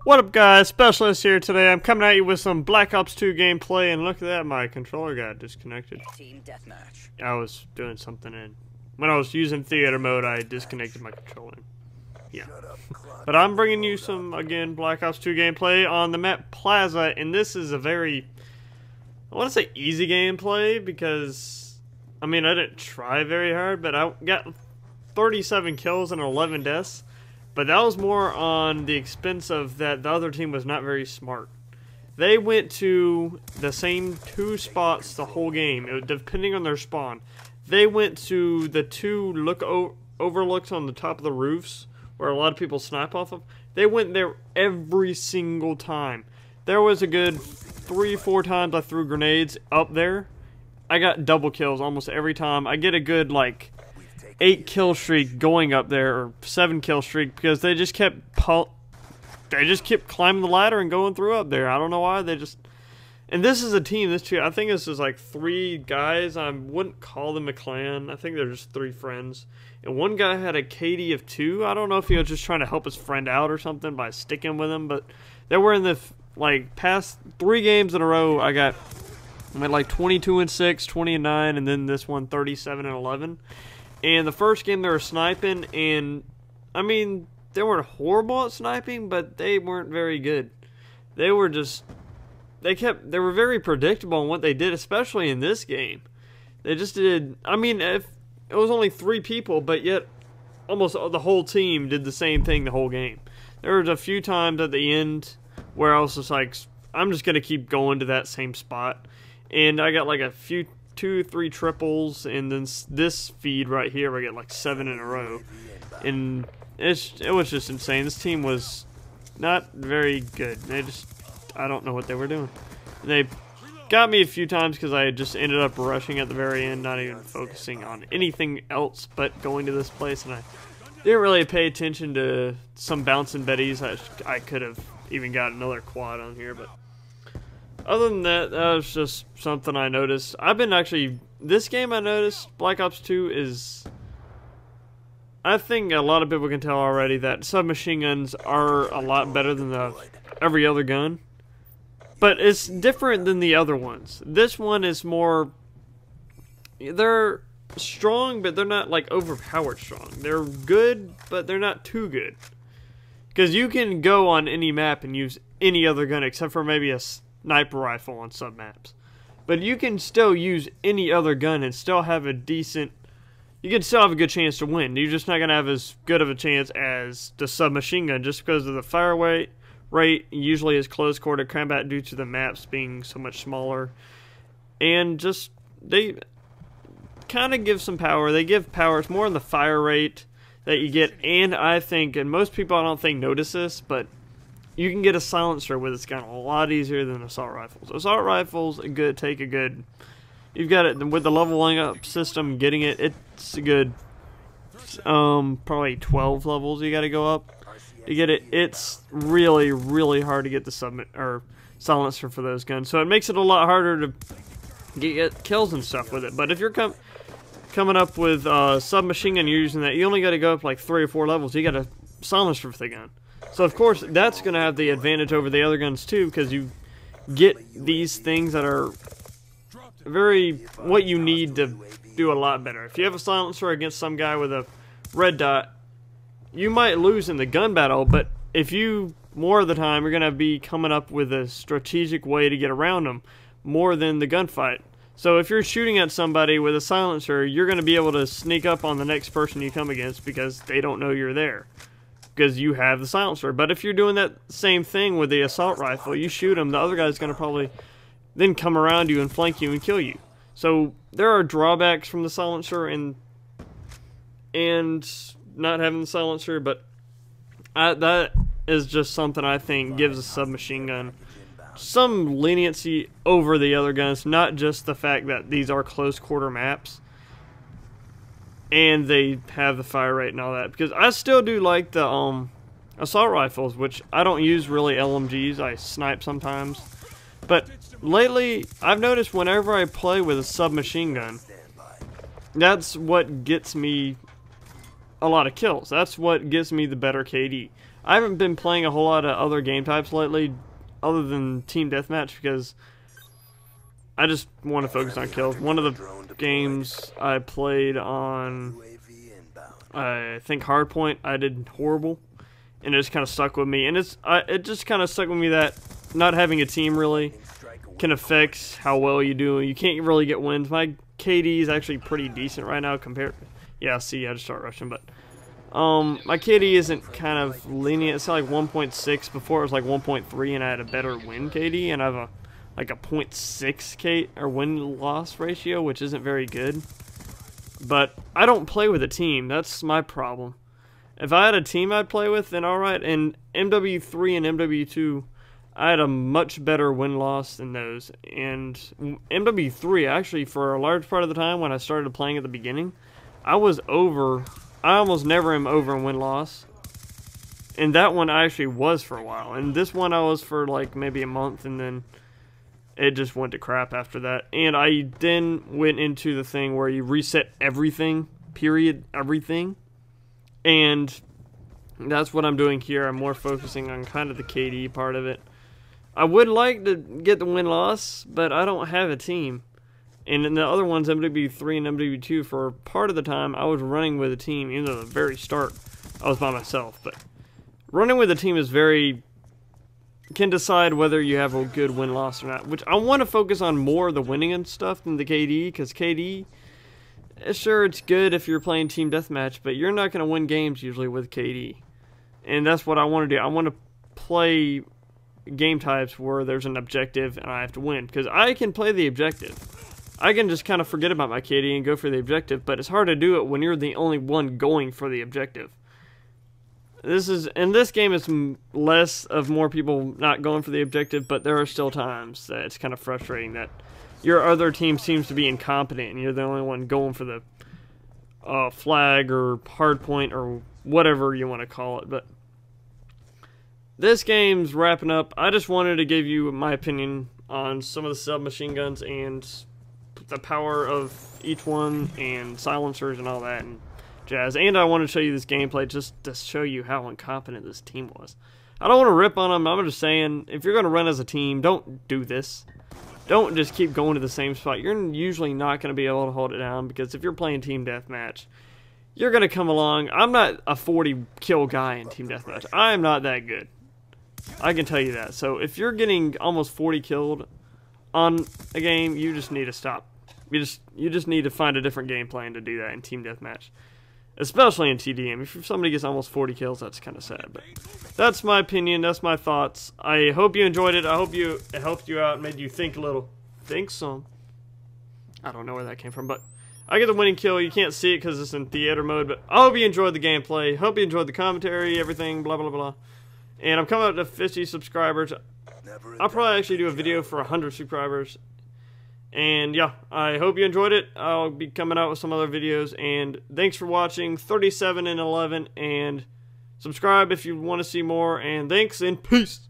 What up guys, Specialist here today. I'm coming at you with some Black Ops 2 gameplay, and look at that, my controller got disconnected. Team deathmatch. I was doing something and when I was using theater mode, I disconnected my controller. Yeah. But I'm bringing you some, again, Black Ops 2 gameplay on the map Plaza, and this is a very, I want to say easy gameplay because, I mean, I didn't try very hard, but I got 37 kills and 11 deaths. But that was more on the expense of that the other team was not very smart. They went to the same two spots the whole game, depending on their spawn. They went to the two overlooks on the top of the roofs, where a lot of people snipe off of. They went there every single time. There was a good 3-4 times I threw grenades up there. I got double kills almost every time. I get a good, like, 8 kill streak going up there, or 7 kill streak, because they just kept climbing the ladder and going through up there. I don't know why, and this is a team, I think this is like 3 guys. I wouldn't call them a clan. I think they're just 3 friends. And one guy had a KD of 2. I don't know if he was just trying to help his friend out or something by sticking with him, but they were in the, like, past 3 games in a row. I'm at like 22-6, 20-9, and then this one 37-11. And the first game they were sniping, and I mean, they weren't horrible at sniping, but they weren't very good. They were just, they were very predictable in what they did, especially in this game. They just did, I mean, if it was only 3 people, but yet almost the whole team did the same thing the whole game. There was a few times at the end where I was just like, I'm just going to keep going to that same spot. And I got like a few 2-3 triples, and then this feed right here I get like 7 in a row, and it was just insane. This team was not very good. I don't know what they were doing. They got me a few times because I just ended up rushing at the very end, not even focusing on anything else but going to this place, and I didn't really pay attention to some bouncing betties. I could have even got another quad on here, but other than that, that was just something I noticed. This game I noticed, Black Ops 2, is, I think a lot of people can tell already that submachine guns are a lot better than every other gun. But it's different than the other ones. This one is more, they're strong, but they're not like overpowered strong. They're good, but they're not too good. Because you can go on any map and use any other gun except for maybe a sniper rifle on some maps, but you can still use any other gun and still have a decent, you can still have a good chance to win. You're just not going to have as good of a chance as the submachine gun just because of the fire rate usually is close quarter combat due to the maps being so much smaller, and just they kind of give some power. They give power. It's more in the fire rate that you get, and I think, and most people I don't think notice this, but you can get a silencer with this gun a lot easier than assault rifles. Assault rifles, you've got it with the leveling up system, getting it, it's a good, probably 12 levels you gotta go up to get it. It's really, really hard to get the silencer for those guns, so it makes it a lot harder to get kills and stuff with it. But if you're coming up with submachine gun, you're using that, you only gotta go up like 3 or 4 levels, you got a silencer for the gun. So of course that's going to have the advantage over the other guns too, because you get these things that are what you need to do a lot better. If you have a silencer against some guy with a red dot, you might lose in the gun battle, but if you, more of the time, you're going to be coming up with a strategic way to get around them more than the gunfight. So if you're shooting at somebody with a silencer, you're going to be able to sneak up on the next person you come against because they don't know you're there, because you have the silencer. But if you're doing that same thing with the assault rifle, you shoot him, the other guy's going to probably then come around you and flank you and kill you. So there are drawbacks from the silencer and not having the silencer, but that is just something I think gives a submachine gun some leniency over the other guns, not just the fact that these are close quarter maps and they have the fire rate and all that, because I still do like the assault rifles, which I don't use really LMGs. I snipe sometimes, but lately I've noticed whenever I play with a submachine gun, that's what gets me a lot of kills. That's what gives me the better KD. I haven't been playing a whole lot of other game types lately, other than Team Deathmatch, because I just want to focus on kills. One of the games I played on, I think Hardpoint, I did horrible, and it just kind of stuck with me. And it just kind of stuck with me that not having a team really can affect how well you do. You can't really get wins. My KD is actually pretty decent right now compared. Yeah, see, I just start rushing, but my KD isn't kind of lenient. It's like 1.6. Before it was like 1.3, and I had a better win KD, and I have like a 0.6 K or win-loss ratio, which isn't very good. But I don't play with a team. That's my problem. If I had a team I'd play with, then alright. And MW3 and MW2, I had a much better win-loss than those. And MW3, actually, for a large part of the time when I started playing at the beginning, I was over. I almost never am over in win-loss. And that one I actually was for a while. And this one I was for like maybe a month, and then it just went to crap after that. And I then went into the thing where you reset everything, period, everything. And that's what I'm doing here. I'm more focusing on kind of the KD part of it. I would like to get the win-loss, but I don't have a team. And in the other ones, MW3 and MW2, for part of the time, I was running with a team. Even though at the very start, I was by myself. But running with a team is can decide whether you have a good win-loss or not. Which I want to focus on more of the winning and stuff than the KD, because KD, sure, it's good if you're playing Team Deathmatch, but you're not going to win games usually with KD. And that's what I want to do. I want to play game types where there's an objective and I have to win, because I can play the objective. I can just kind of forget about my KD and go for the objective, but it's hard to do it when you're the only one going for the objective. In this game, it's less of more people not going for the objective, but there are still times that it's kind of frustrating that your other team seems to be incompetent and you're the only one going for the flag or hardpoint or whatever you want to call it. But this game's wrapping up. I just wanted to give you my opinion on some of the submachine guns and the power of each one and silencers and all that and jazz. And I want to show you this gameplay just to show you how incompetent this team was. I don't want to rip on them. I'm just saying, if you're going to run as a team, don't do this. Don't just keep going to the same spot. You're usually not going to be able to hold it down, because if you're playing Team Deathmatch, you're going to come along. I'm not a 40 kill guy in Team Deathmatch. I am not that good. I can tell you that. So if you're getting almost 40 killed on a game, you just need to stop. You just need to find a different game plan to do that in Team Deathmatch. Especially in TDM. If somebody gets almost 40 kills, that's kind of sad. But that's my opinion. That's my thoughts. I hope you enjoyed it. I hope it helped you out and made you think a little. Think some. I don't know where that came from, but I get the winning kill. You can't see it because it's in theater mode, but I hope you enjoyed the gameplay. Hope you enjoyed the commentary, everything, blah, blah, blah. And I'm coming up to 50 subscribers. I'll probably actually do a video for 100 subscribers. And yeah, I hope you enjoyed it. I'll be coming out with some other videos. And thanks for watching 37 and 11. And subscribe if you want to see more. And thanks and peace.